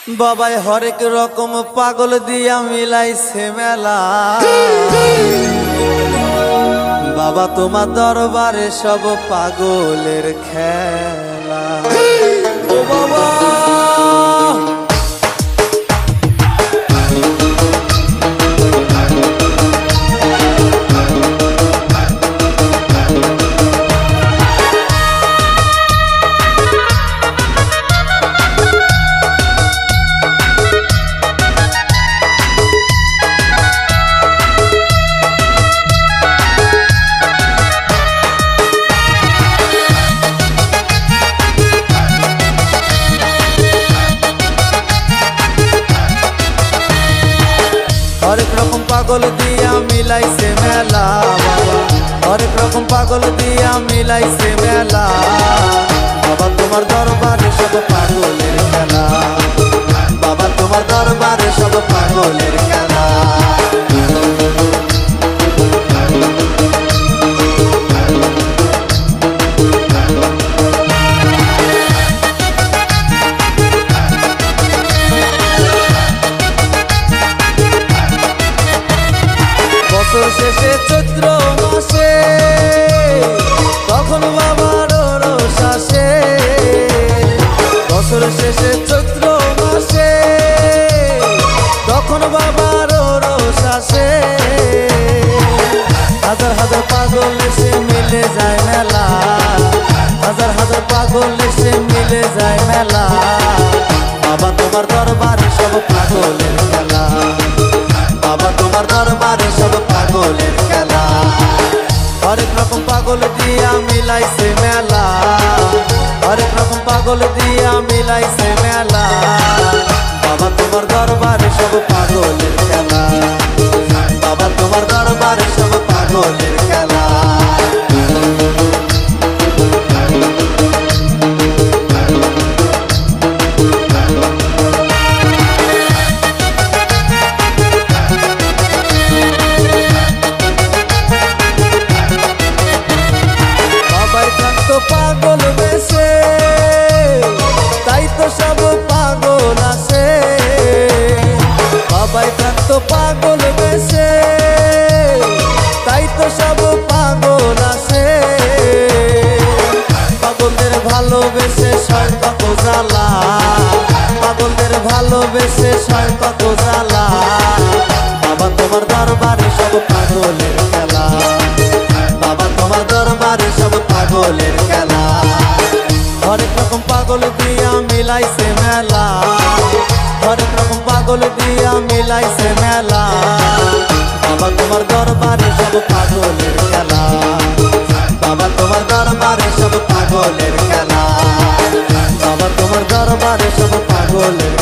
বাবাই হরেক রকম পাগল দিয়া মিলাইছে মেলা। বাবা তোমার দরবারে সব পাগলের খেলা। ও বাবা হরেক রকম পাগল দিয়া মিলাইছে মেলা। বাবা হরেক রকম পাগল দিয়া মিলাইছে মেলা। বাবা তোমার দরবারে সব পাগলের খেলা। বাবা তোমার দরবারে সব পাগলের খেলা। বছর শেষে চৈত্র মাসে তখন বাবার রোষ আসে। বছর শেষে চৈত্র মাসে তখন বাবার রোষ আসে। হাজার হাজার পাগল এসে মিলে যায় মেলা। হাজার হাজার পাগল এসে মিলে যায় মেলা। বাবা তোমার দরবারে সব পাগলের খেলা। বাবা তোমার দরবারে সব পাগলের খেলা। হরেক রকম পাগল দিয়া মিলাইছে মেলা। হরেক রকম পাগল দিয়া মিলাইছে মেলা। বাবা তোমার দরবারে সব পাগলের খেলা। বাবা তোমার দরবারে সব পাগলের খেলা। পাগল বেশে তাই তো সব পাগল আসে। বাবাই থাকতো পাগল বেশে তাই তো সব পাগল আসে। পাগলদের ভালোবেসে সয় কত জ্বালা। পাগলদের ভালোবেসে সয় কত জ্বালা। বাবা তোমার দরবারে সব পাগলের খেলা। বাবা তোমার দরবারে সব পাগলের খেলা। হরেক রকম পাগল দিয়া মিলাইছে মেলা। হরেক রকম পাগল দিয়া মিলাইছে মেলা। বাবা তোমার দরবারে সব পাগলের খেলা। বাবা তোমার দরবারে সব পাগলের খেলা। বাবা তোমার দরবারে সব পাগলের